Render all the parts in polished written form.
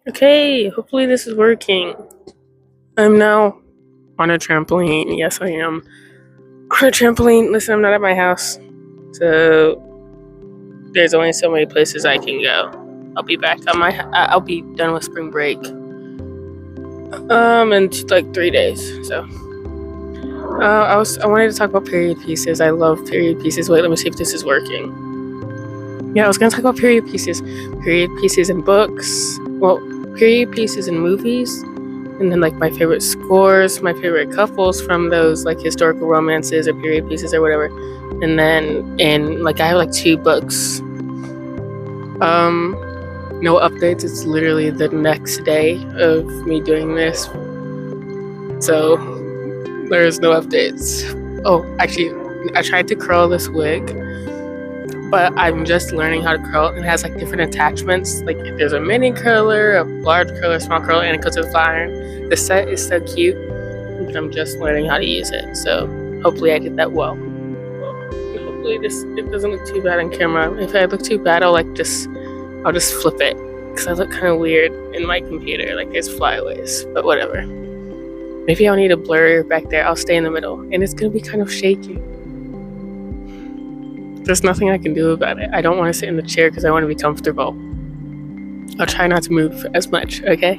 Okay, hopefully this is working. I'm now on a trampoline. Yes, I am. On a trampoline. Listen, I'm not at my house. So there's only so many places I can go. I'll be back on my I'll be done with spring break. In like 3 days. So I wanted to talk about period pieces. I love period pieces. Wait, let me see if this is working. Yeah, I was gonna talk about period pieces. Period pieces in books. Well, period pieces in movies. And then like my favorite scores, my favorite couples from those like historical romances or period pieces or whatever. And then in like I have like 2 books. No updates. It's literally the next day of me doing this. So there's no updates. Oh, actually I tried to curl this wig, but I'm just learning how to curl it. It has like different attachments. Like there's a mini curler, a large curler, small curler, and it goes with a flat iron. The set is so cute, but I'm just learning how to use it. So hopefully I did that well. Hopefully it doesn't look too bad on camera. If I look too bad, I'll just flip it because I look kind of weird in my computer. Like there's flyaways, but whatever. Maybe I'll need a blur back there. I'll stay in the middle, and it's gonna be kind of shaky. There's nothing I can do about it. I don't want to sit in the chair because I want to be comfortable. I'll try not to move as much, okay?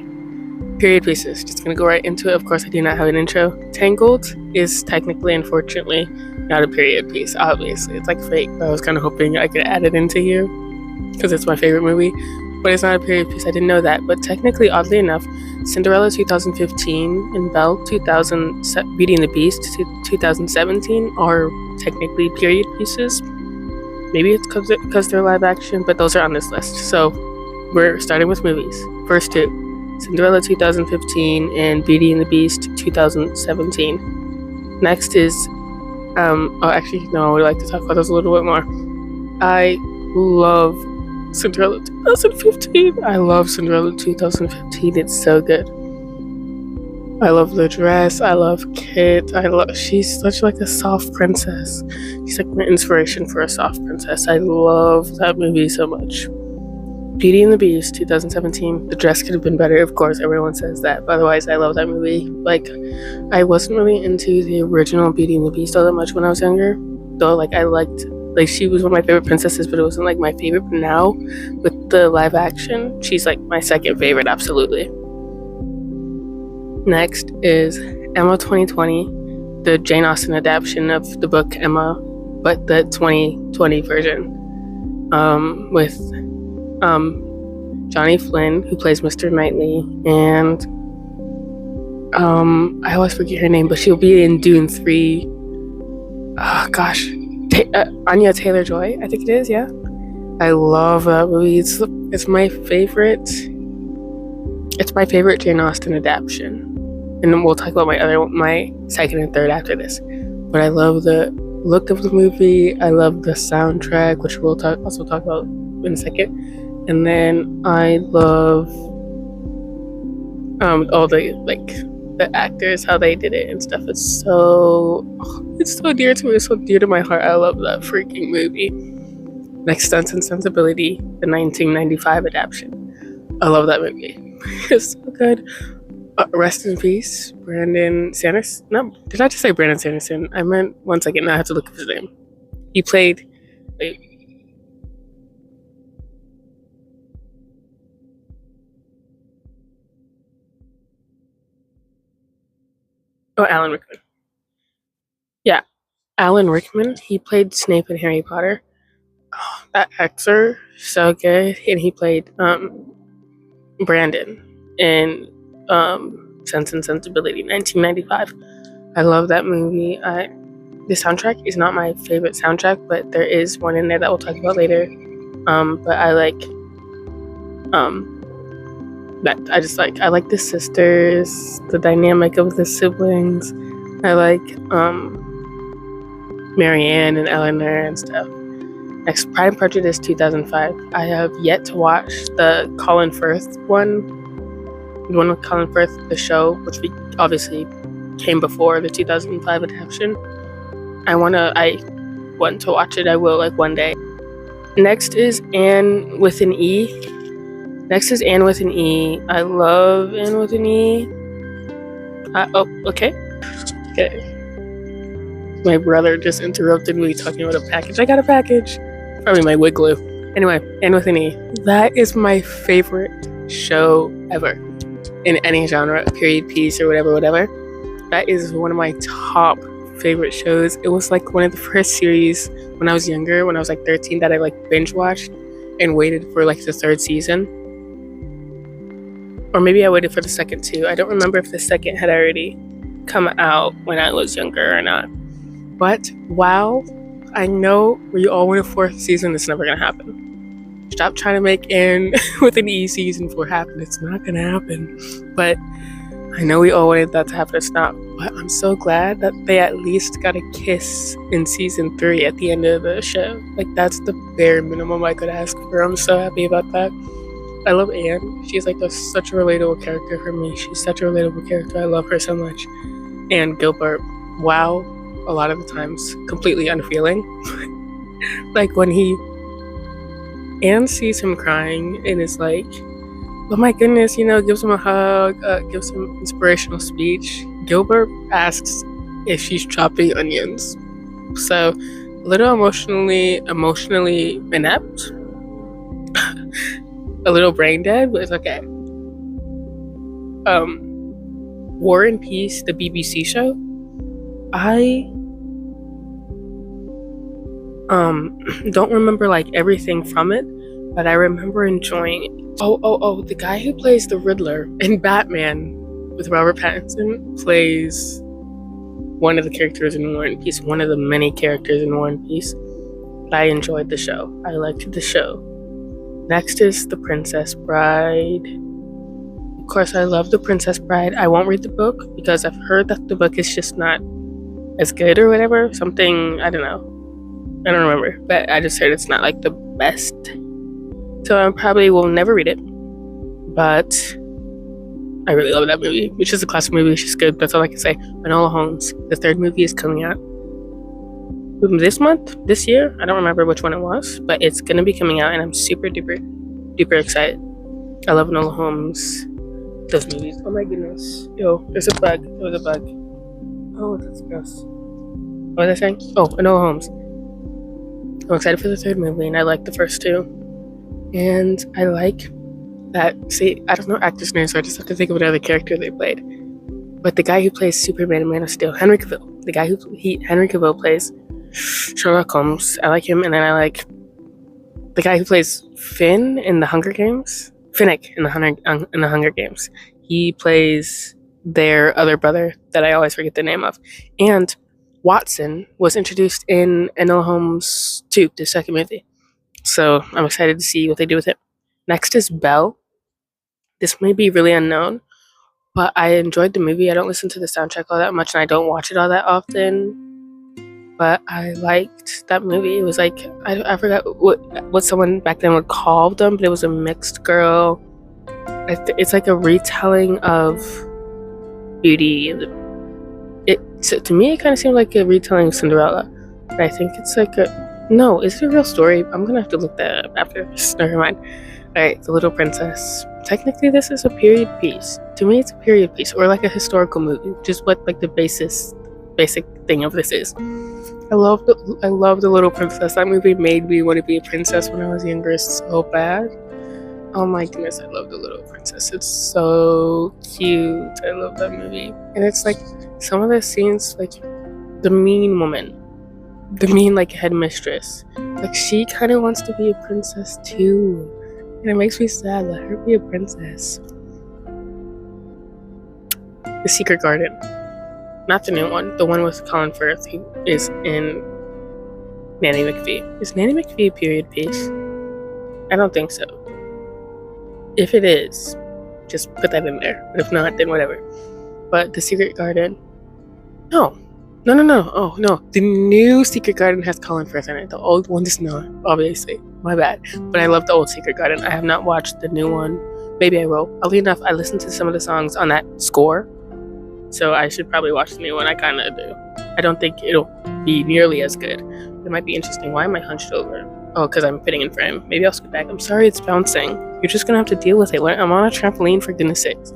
Period pieces. Just gonna go right into it. Of course, I do not have an intro. Tangled is technically, unfortunately, not a period piece, obviously. It's like fake, but I was kind of hoping I could add it into here because it's my favorite movie. But it's not a period piece. I didn't know that. But technically, oddly enough, Cinderella 2015 and Belle 2000, Beauty and the Beast 2017 are technically period pieces. Maybe it's because they're live action, but those are on this list. So we're starting with movies. First 2. Cinderella 2015 and Beauty and the Beast 2017. Next is, I would like to talk about those a little bit more. I love Cinderella 2015. I love Cinderella 2015. It's so good. I love the dress. I love Kit. She's such like a soft princess. She's like my inspiration for a soft princess. I love that movie so much. Beauty and the Beast 2017. The dress could have been better, of course. Everyone says that. But otherwise, I love that movie. Like, I wasn't really into the original Beauty and the Beast all that much when I was younger. Though, like, she was one of my favorite princesses, but it wasn't like my favorite. But now, with the live action, she's like my second favorite, absolutely. Next is Emma 2020, the Jane Austen adaptation of the book Emma, but the 2020 version, with Johnny Flynn, who plays Mr. Knightley, and I always forget her name, but she'll be in Dune 3. Oh gosh, Anya Taylor-Joy, I think it is. Yeah, I love that movie. It's my favorite. It's my favorite Jane Austen adaptation. And then we'll talk about my second and third after this. But I love the look of the movie. I love the soundtrack, which we'll also talk about in a second. And then I love all the actors, how they did it and stuff. It's so dear to me. It's so dear to my heart. I love that freaking movie. Next, Sense and Sensibility, the 1995 adaptation. I love that movie. It's so good. Rest in peace, Brandon Sanderson. No, did I just say Brandon Sanderson? I meant, one second, now I have to look up his name. He played. Wait. Oh, Alan Rickman. Yeah, Alan Rickman. He played Snape in Harry Potter. Oh, that actor, so good. And he played Brandon in Sense and Sensibility, 1995. I love that movie. The soundtrack is not my favorite soundtrack, but there is one in there that we'll talk about later. But I like that. I like the sisters, the dynamic of the siblings. I like Marianne and Eleanor and stuff. Next, Pride and Prejudice 2005. I have yet to watch the Colin Firth one. The one with Colin Firth, the show, which obviously came before the 2005 adaptation. I want to watch it. I will, like, one day. Next is Anne with an E. Next is Anne with an E. I love Anne with an E. Okay. My brother just interrupted me talking about a package. I got a package. Probably my wig glue. Anyway, Anne with an E. That is my favorite show ever. In any genre, period piece or whatever. That is one of my top favorite shows. It was like one of the first series when I was younger, when I was like 13, that I like binge watched and waited for like the 3rd season. Or maybe I waited for the 2nd too. I don't remember if the 2nd had already come out when I was younger or not. But wow, I know we all want a 4th season. It's never gonna happen. Stop trying to make Anne with an E season 4 happen. It's not gonna happen. But I know we all wanted that to happen. It's not. But I'm so glad that they at least got a kiss in season 3 at the end of the show. Like, that's the bare minimum I could ask for. I'm so happy about that. I love Anne. She's like such a relatable character for me. She's such a relatable character. I love her so much. And Gilbert, wow, a lot of the times completely unfeeling. Like when Anne sees him crying and is like, oh my goodness, gives him a hug, gives him inspirational speech. Gilbert asks if she's chopping onions. So a little emotionally inept. A little brain dead, but it's okay. War and Peace, the BBC show. I don't remember like everything from it, but I remember enjoying it. Oh, the guy who plays the Riddler in Batman with Robert Pattinson plays one of the characters in War and Peace, one of the many characters in War and Peace. I enjoyed the show. I liked the show. Next is The Princess Bride. Of course, I love The Princess Bride. I won't read the book because I've heard that the book is just not as good or whatever. Something, I don't know. I don't remember. But I just heard it's not like the best. So I probably will never read it. But I really love that movie. It's just a classic movie. It's just good. That's all I can say. Enola Holmes. The 3rd movie is coming out this year. I don't remember which one it was, but it's gonna be coming out, and I'm super duper excited. I love Enola Holmes. Those movies. Oh my goodness. Yo, there's a bug. There was a bug. Oh, that's gross. What was I saying? Oh, Enola Holmes. I'm excited for the 3rd movie, and I like the first 2. And I like that. See, I don't know actors' names, so I just have to think of another character they played. But the guy who plays Superman and Man of Steel, Henry Cavill. The guy Henry Cavill plays Sherlock Holmes. I like him, and then I like the guy who plays Finn in the Hunger Games. Finnick in the Hunger Games. He plays their other brother that I always forget the name of. And Watson was introduced in Enola Holmes 2, the 2nd movie. So I'm excited to see what they do with it. Next is Belle. This may be really unknown, but I enjoyed the movie. I don't listen to the soundtrack all that much, and I don't watch it all that often. But I liked that movie. It was like, I forgot what someone back then would call them, but it was a mixed girl. It's like a retelling of Beauty. To me, it kind of seemed like a retelling of Cinderella. But I think it's like no, is it a real story? I'm gonna have to look that up after this. Never mind. Alright, The Little Princess. Technically, this is a period piece. To me, it's a period piece, or like a historical movie, which is what like the basic thing of this is. I love The Little Princess. That movie made me want to be a princess when I was younger so bad. Oh my goodness, I love The Little Princess. It's so cute. I love that movie. And it's like some of the scenes, like the mean woman, the mean like headmistress, like she kind of wants to be a princess too, and it makes me sad. Let her be a princess. The Secret Garden, not the new one, the one with Colin Firth, who is in Nanny McPhee. Is Nanny McPhee a period piece? I don't think so. If it is, just put that in there. But if not, then whatever. But The Secret Garden, no. Oh, no. The new Secret Garden has Colin Firth in it. The old one does not, obviously. My bad. But I love the old Secret Garden. I have not watched the new one. Maybe I will. Oddly enough, I listened to some of the songs on that score, so I should probably watch the new one. I kind of do. I don't think it'll be nearly as good. It might be interesting. Why am I hunched over? Oh, because I'm fitting in frame. Maybe I'll scoot back. I'm sorry it's bouncing. You're just gonna have to deal with it. I'm on a trampoline, for goodness sakes.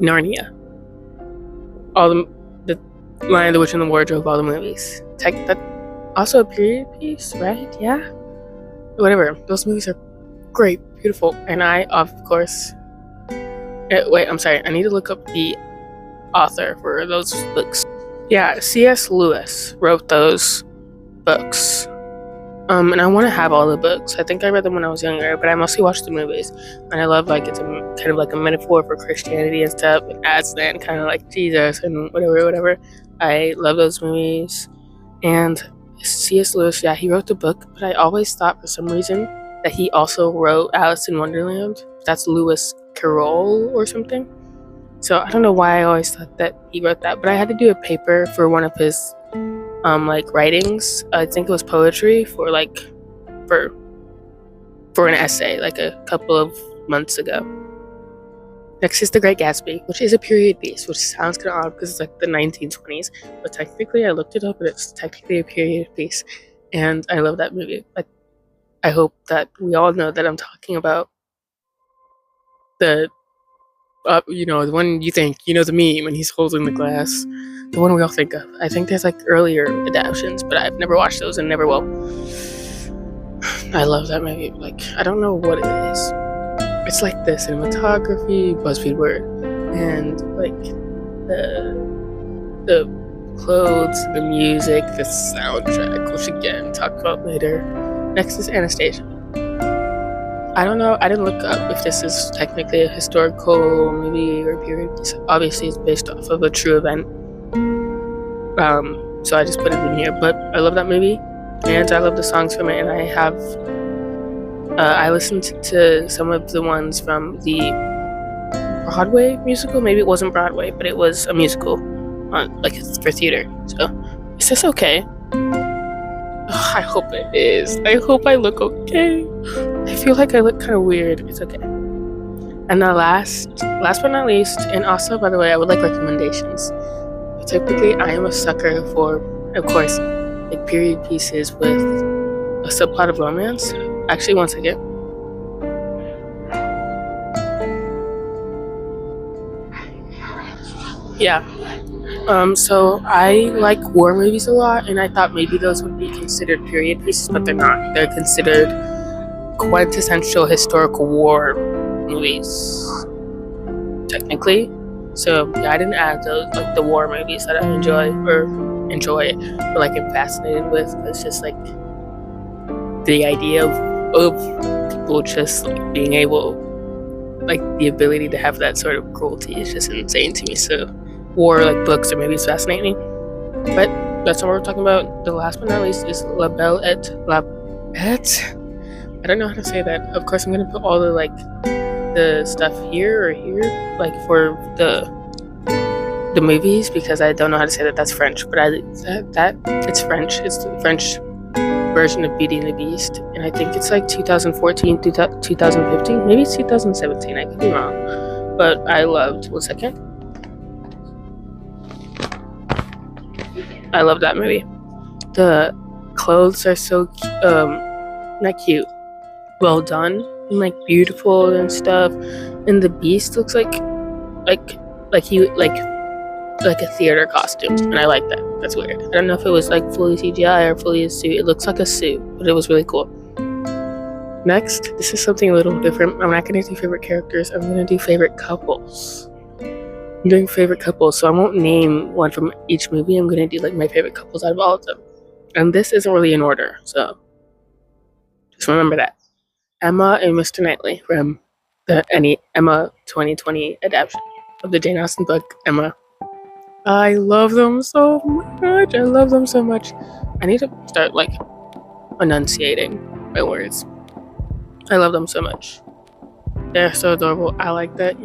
Narnia. All the Lion, the Witch, and the Wardrobe, all the movies. That also a period piece, right? Yeah. Whatever. Those movies are great, beautiful, and I, of course. Wait, I'm sorry. I need to look up the author for those books. Yeah, C.S. Lewis wrote those books. And I want to have all the books. I think I read them when I was younger, but I mostly watched the movies. And I love, like, it's kind of like a metaphor for Christianity and stuff. It adds then kind of like Jesus and whatever. I love those movies. And C.S. Lewis, yeah, he wrote the book, but I always thought for some reason that he also wrote Alice in Wonderland. That's Lewis Carroll or something. So I don't know why I always thought that he wrote that, but I had to do a paper for one of his like writings. I think it was poetry for an essay like a couple of months ago. Next is The Great Gatsby, which is a period piece, which sounds kind of odd because it's like the 1920s, but technically I looked it up and it's technically a period piece, and I love that movie. Like, I hope that we all know that I'm talking about the the one you think, the meme when he's holding the glass, the one we all think of. I think there's like earlier adaptations, but I've never watched those and never will. I love that movie. Like, I don't know what it is. It's like the cinematography, BuzzFeed word, and like the clothes, the music, the soundtrack, which again talk about later. Next is Anastasia. I don't know. I didn't look up if this is technically a historical movie or period piece. Obviously, it's based off of a true event. So I just put it in here. But I love that movie, and I love the songs from it. And I listened to some of the ones from the Broadway musical. Maybe it wasn't Broadway, but it was a musical, like for theater. So is this okay? I hope it is. I hope I look okay. I feel like I look kind of weird. It's okay. And the last but not least, and also, by the way, I would like recommendations. Typically, I am a sucker for, of course, like period pieces with a subplot of romance. Actually, one second. Yeah. So I like war movies a lot, and I thought maybe those would be considered period pieces, but they're not. They're considered quintessential historical war movies, technically. So yeah, I didn't add those, like the war movies that I enjoy, but like I'm fascinated with. It's just like the idea of people just like being able, like the ability to have that sort of cruelty is just insane to me. So war, like books or movies, fascinate me. But that's what we're talking about. The last but not least is La Belle et la Bête. I don't know how to say that. Of course, I'm gonna put all the stuff here or here, like for the movies, because I don't know how to say that. That's French, but it's French. It's the French version of Beauty and the Beast, and I think it's like 2014 to 2015. Maybe it's 2017. I could be wrong, but I loved. One second. I love that movie. The clothes are so not cute, well done, and like beautiful and stuff. And the Beast looks like a theater costume, and I like that. That's weird. I don't know if it was like fully CGI or fully a suit. It looks like a suit, but it was really cool. Next, this is something a little different. I'm not gonna do favorite characters. I'm gonna do favorite couples. I'm doing favorite couples, so I won't name one from each movie. I'm gonna do like my favorite couples out of all of them. And this isn't really in order, so just remember that. Emma and Mr. Knightley from the Emma 2020 adaptation of the Jane Austen book, Emma. I love them so much. I love them so much. I need to start like enunciating my words. I love them so much. They're so adorable. I like that,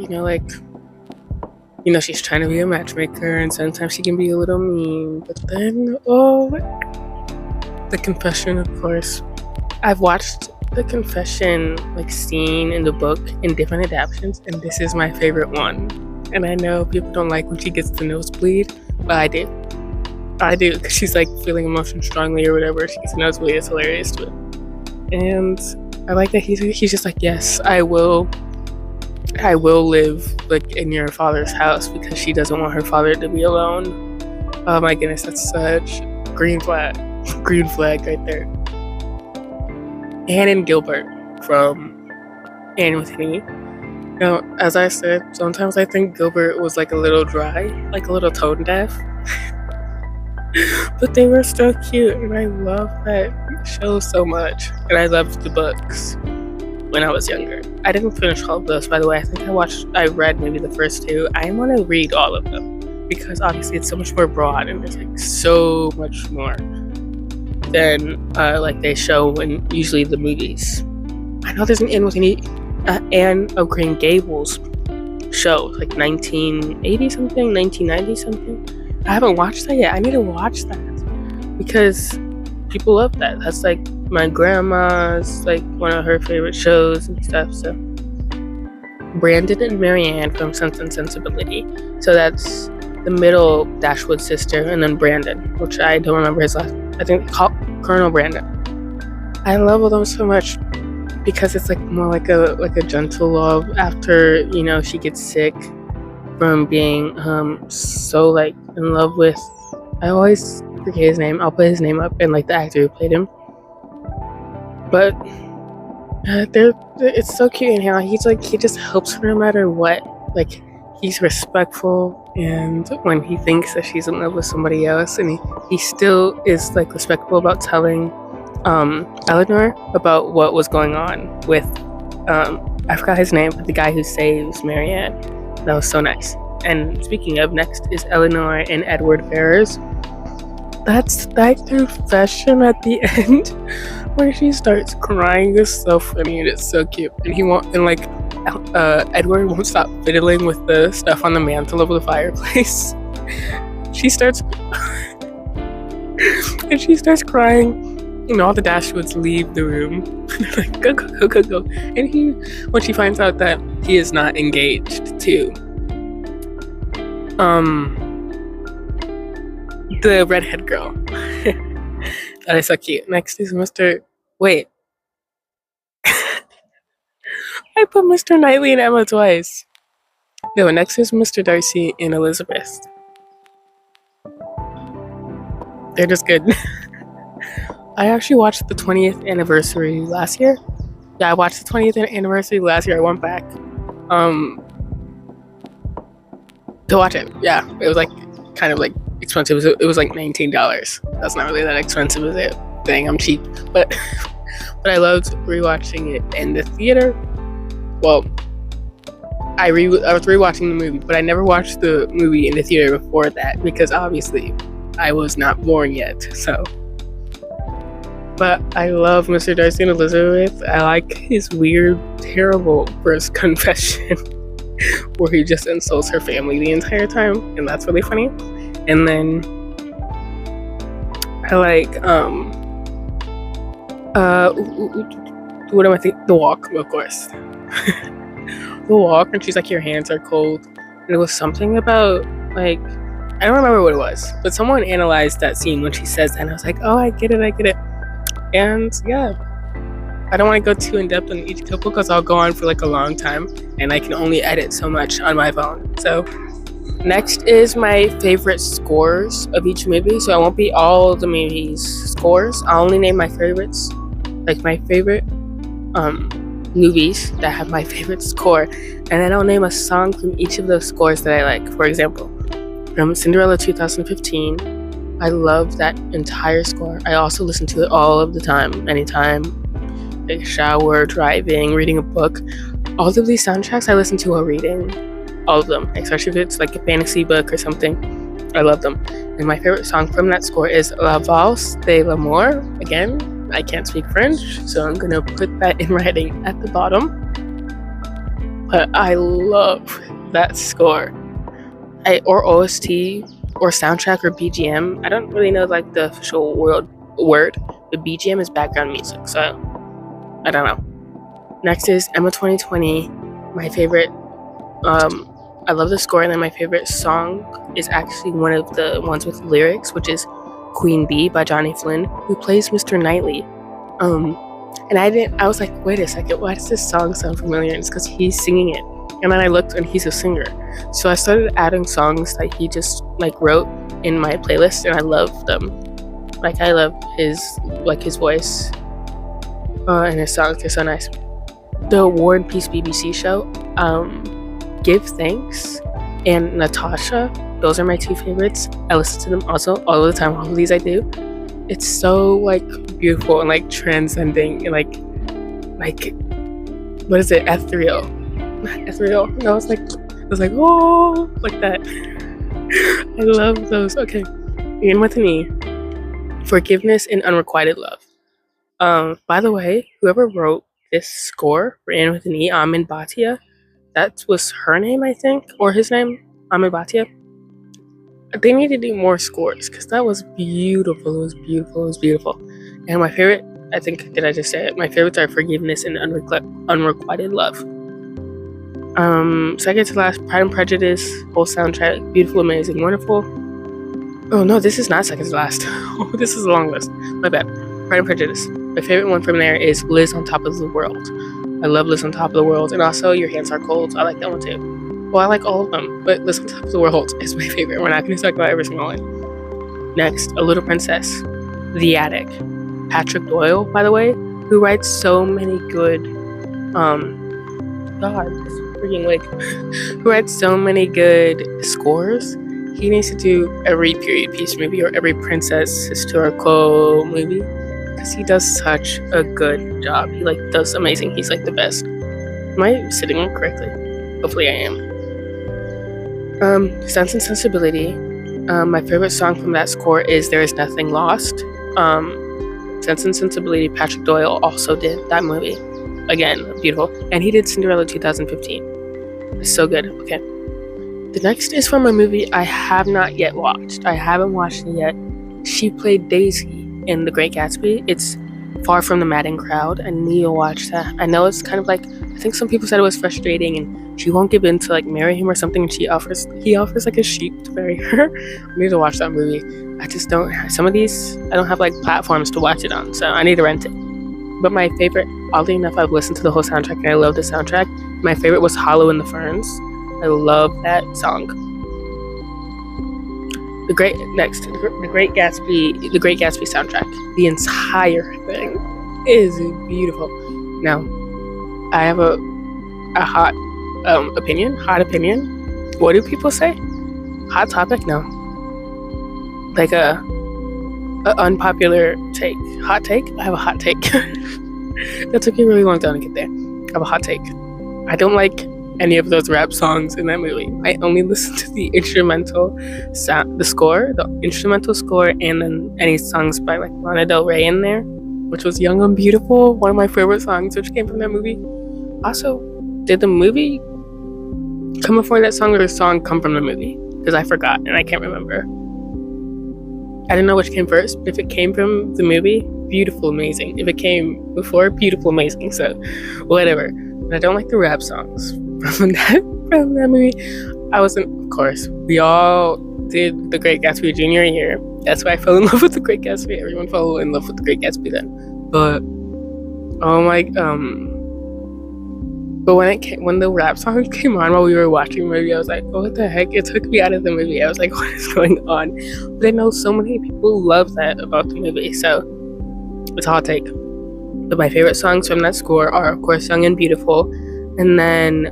she's trying to be a matchmaker, and sometimes she can be a little mean, but then, the confession, of course. I've watched the confession, scene in the book in different adaptations, and this is my favorite one. And I know people don't like when she gets the nosebleed, but I do, because she's, feeling emotion strongly or whatever. She gets a nosebleed. It's hilarious to it. And I like that he's just like, yes, I will live like in your father's house because she doesn't want her father to be alone. Oh my goodness, that's such green flag right there. Anne and Gilbert from Anne with Me. Now, as I said, sometimes I think Gilbert was like a little dry, like a little tone deaf. But they were so cute, and I love that show so much. And I loved the books when I was younger. I didn't finish all of those, by the way. I think I read maybe the first two. I want to read all of them because obviously it's so much more broad and there's like so much more than like they show in usually the movies. I know there's an Anne of Green Gables show, like 1980 something, 1990 something. I haven't watched that yet. I need to watch that because people love that. That's like my grandma's like one of her favorite shows and stuff. So Brandon and Marianne from Sense and Sensibility. So that's the middle Dashwood sister, and then Brandon, which I don't remember his last. I think Colonel Brandon. I love all them so much because it's like more like a gentle love after she gets sick from being so like in love with. I always forget his name. I'll put his name up and like the actor who played him. But it's so cute and how he just helps her no matter what. Like he's respectful, and when he thinks that she's in love with somebody else, and he still is like respectful about telling Eleanor about what was going on with I forgot his name, but the guy who saves Marianne. That was so nice. And speaking of, next is Eleanor and Edward Ferrars. That's that confession at the end where she starts crying is so funny and it's so cute. And Edward won't stop fiddling with the stuff on the mantle over the fireplace. She starts crying. And all the Dashwoods leave the room. They're like, go. And when she finds out that he is not engaged to the redhead girl. That is so cute. Next is Mr. Wait. I put Mr. Knightley and Emma twice. No, next is Mr. Darcy and Elizabeth. They're just good. I actually watched the 20th anniversary last year. Yeah, I watched the 20th anniversary last year. I went back to watch it. Yeah, it was like kind of like expensive. It was like $19. That's not really that expensive, is it? Dang, I'm cheap. But I loved rewatching it in the theater. Well, I was rewatching the movie, but I never watched the movie in the theater before that because obviously I was not born yet. So. But I love Mr. Darcy and Elizabeth. I like his weird, terrible first confession where he just insults her family the entire time, and that's really funny. And then I like what am I thinking? The Walk, of course. The Walk, and she's like, your hands are cold. And it was something about like, I don't remember what it was, but someone analyzed that scene when she says that, and I was like, oh, I get it. And yeah, I don't want to go too in depth on each couple because I'll go on for like a long time and I can only edit so much on my phone. So next is my favorite scores of each movie. So I won't be all the movies' scores. I'll only name my favorites, like my favorite movies that have my favorite score. And then I'll name a song from each of those scores that I like. For example, from Cinderella 2015. I love that entire score. I also listen to it all of the time, anytime, like shower, driving, reading a book. All of these soundtracks I listen to while reading, all of them, especially if it's like a fantasy book or something. I love them. And my favorite song from that score is La Valse de l'Amour. Again, I can't speak French, so I'm gonna put that in writing at the bottom. But I love that score. Or OST, or soundtrack, or BGM. I don't really know like the official word, but BGM is background music, so I don't know. Next is Emma 2020. My favorite, I love the score, and then my favorite song is actually one of the ones with lyrics, which is Queen Bee by Johnny Flynn, who plays Mr. Knightley. And I was like, wait a second, why does this song sound familiar? And it's because he's singing it. And then I looked and he's a singer. So I started adding songs that he just like wrote in my playlist, and I love them. Like I love his voice and his songs. They're so nice. The War and Peace BBC show, Give Thanks and Natasha, those are my two favorites. I listen to them also all the time. All of these I do. It's so like beautiful and like transcending and like what is it? Ethereal. And I was like, oh, like that. I love those. Okay, begin with an E. Forgiveness and Unrequited Love. By the way, whoever wrote this score for Anne with an E, Amin Bhatia, that was her name, I think, or his name, Amin Bhatia. They need to do more scores because that was beautiful. It was beautiful. And my favorite, I think, did I just say it? My favorites are Forgiveness and Unrequited Love. Second to last, Pride and Prejudice, whole soundtrack, beautiful, amazing, wonderful. Oh no, this is not second to last. Oh, this is a long list. My bad. Pride and Prejudice. My favorite one from there is Liz on Top of the World. I love Liz on Top of the World, and also Your Hands Are Cold. I like that one too. Well, I like all of them, but Liz on Top of the World is my favorite. We're not going to talk about every single one. Next, A Little Princess, The Attic. Patrick Doyle, by the way, who writes so many good, this freaking wig, who writes so many good scores. He needs to do every period piece movie or every princess historical movie because he does such a good job. He like does amazing. He's like the best. Am I sitting correctly? Hopefully I am. Sense and Sensibility. My favorite song from that score is There Is Nothing Lost. Sense and Sensibility, Patrick Doyle also did that movie. Again, beautiful. And he did Cinderella 2015. It's so good. Okay. The next is from a movie I have not yet watched. I haven't watched it yet. She played Daisy in The Great Gatsby. It's Far From the Madding Crowd. I need to watch that. I know it's kind of like, I think some people said it was frustrating and she won't give in to like marry him or something, and he offers like a sheep to marry her. I need to watch that movie. I just don't, some of these, I don't have like platforms to watch it on, so I need to rent it. But my favorite, oddly enough, I've listened to the whole soundtrack and I love the soundtrack. My favorite was Hollow in the Ferns. I love that song. The Great Gatsby soundtrack. The entire thing is beautiful. Now, I have a hot opinion. What do people say? Hot topic? No. Like a unpopular take. Hot take? I have a hot take. That took me a really long time to get there. I have a hot take. I don't like any of those rap songs in that movie. I only listen to the instrumental instrumental score, and then any songs by like Lana Del Rey in there, which was Young and Beautiful, one of my favorite songs, which came from that movie. Also, did the movie come before that song, or the song come from the movie? Because I forgot and I can't remember. I don't know which came first. If it came from the movie, beautiful, amazing. If it came before, beautiful, amazing. So, whatever. But I don't like the rap songs from that movie. Of course, we all did The Great Gatsby junior year. That's why I fell in love with The Great Gatsby. Everyone fell in love with The Great Gatsby then. But, but when the rap songs came on while we were watching the movie, I was like, oh, what the heck? It took me out of the movie. I was like, what is going on? But I know so many people love that about the movie, so it's a hot take. But my favorite songs from that score are, of course, Young and Beautiful, and then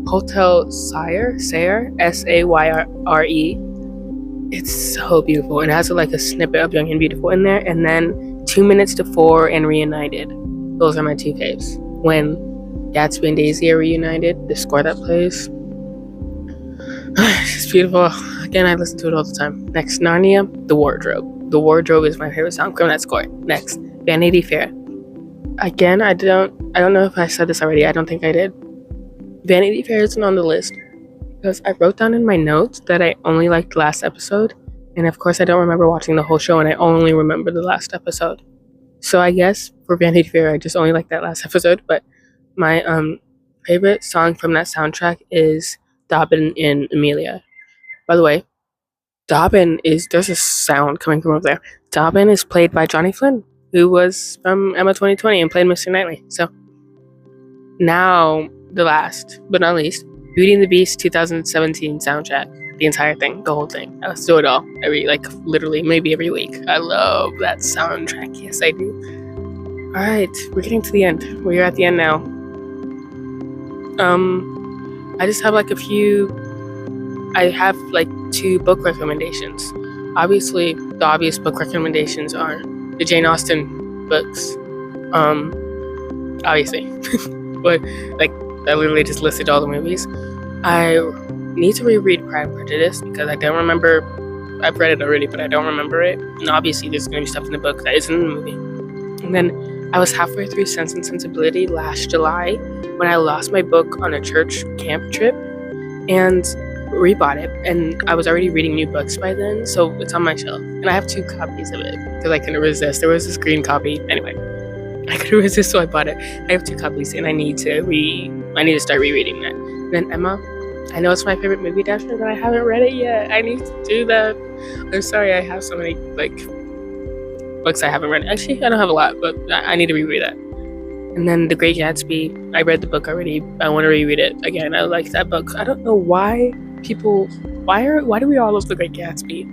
Hotel Sayre, Sayre. It's so beautiful, and it has like a snippet of Young and Beautiful in there, and then 2 Minutes to 4 and Reunited. Those are my two faves. When Gatsby and Daisy are reunited, the score that plays, it's beautiful. Again, I listen to it all the time. Next, Narnia, The Wardrobe. The Wardrobe is my favorite song from that score. Next, Vanity Fair. Again, I don't know if I said this already. I don't think I did. Vanity Fair isn't on the list because I wrote down in my notes that I only liked the last episode, and of course I don't remember watching the whole show, and I only remember the last episode. So I guess for Vanity Fair, I just only liked that last episode. But my favorite song from that soundtrack is Dobbin and Amelia. By the way, there's a sound coming from over there. Dobbin is played by Johnny Flynn, who was from Emma 2020 and played Mr. Knightley. So now, the last but not least, Beauty and the Beast 2017 soundtrack. The entire thing, the whole thing. I listen to it all literally, maybe every week. I love that soundtrack. Yes, I do. Alright, we're getting to the end. We're at the end now. I just have a few. I have 2 book recommendations. Obviously, the obvious book recommendations are the Jane Austen books. Obviously. But I literally just listed all the movies. I need to reread Pride and Prejudice because I don't remember. I've read it already, but I don't remember it. And obviously, there's going to be stuff in the book that isn't in the movie. And then I was halfway through Sense and Sensibility last July when I lost my book on a church camp trip and rebought it. And I was already reading new books by then, so it's on my shelf. And I have 2 copies of it because I couldn't resist. There was this green copy. Anyway, I couldn't resist, so I bought it. I have 2 copies, and I need to start rereading that. And then Emma. I know it's my favorite movie adaptation, but I haven't read it yet. I need to do that. I'm sorry, I have so many books I haven't read. Actually, I don't have a lot, but I need to reread that. And then The Great Gatsby. I read the book already. I want to reread it again. I like that book. I don't know why why do we all love The Great Gatsby?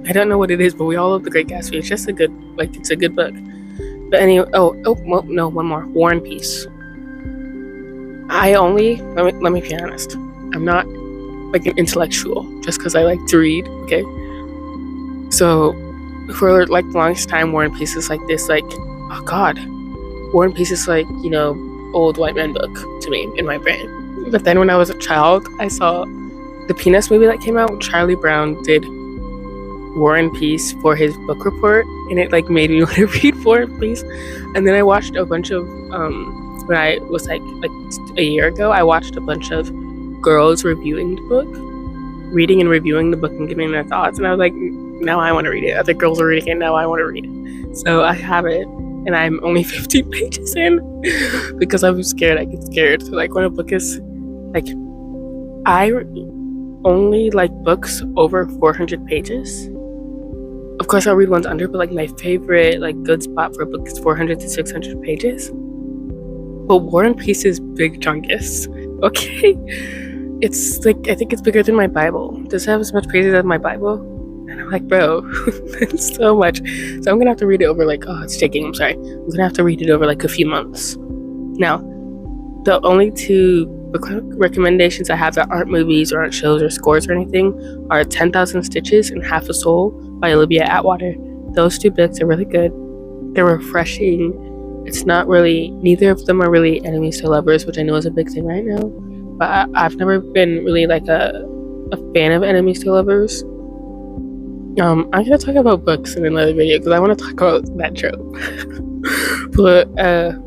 I don't know what it is, but we all love The Great Gatsby. It's just a good book. But anyway, no, one more. War and Peace. Let me be honest. I'm not an intellectual just because I like to read, okay? So for the longest time, War and Peace is this, oh god. War and Peace is old white man book to me in my brain. But then when I was a child, I saw the Peanuts movie that came out. Charlie Brown did War and Peace for his book report, and it made me want to read War and Peace. And then I watched a bunch of when I was a year ago, I watched a bunch of girls reviewing the book, reading and reviewing the book and giving their thoughts, and I was like, now I want to read it. Other girls are reading it, now I want to read it. So I have it, and I'm only 15 pages in because I'm scared. I get scared. So when a book is I only like books over 400 pages. Of course, I'll read ones under, but my favorite good spot for a book is 400 to 600 pages. But War and Peace is big chunkus, okay? It's I think it's bigger than my Bible. Does it have as much pages as my Bible? And I'm bro, that's so much. So I'm gonna have to read it over it's shaking, I'm sorry. I'm gonna have to read it over a few months. Now, the only 2 book recommendations I have that aren't movies or aren't shows or scores or anything are 10,000 Stitches and Half a Soul by Olivia Atwater. Those 2 books are really good. They're refreshing. It's not really, neither of them are really enemies to lovers, which I know is a big thing right now. But I've never been really a fan of enemies to lovers. I'm gonna talk about books in another video because I want to talk about that trope. But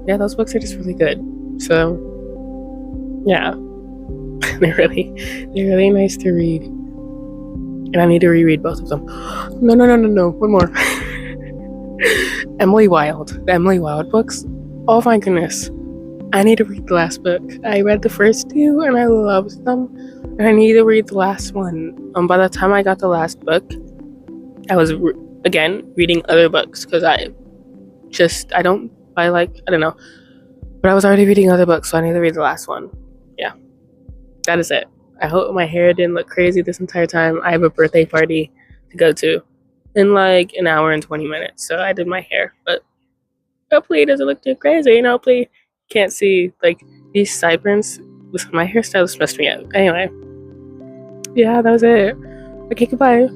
yeah, those books are just really good. So yeah, they're really nice to read, and I need to reread both of them. No, one more. Emily Wilde. The Emily Wilde books. Oh my goodness. I need to read the last book. I read the first 2 and I loved them. And I need to read the last one. By the time I got the last book, I was again reading other books because I don't know. But I was already reading other books, so I need to read the last one. Yeah. That is it. I hope my hair didn't look crazy this entire time. I have a birthday party to go to in an hour and 20 minutes, so I did my hair, but hopefully it doesn't look too crazy, and hopefully you can't see these sideburns. Listen, my hairstylist messed me up. Anyway, yeah, that was it. Okay, goodbye.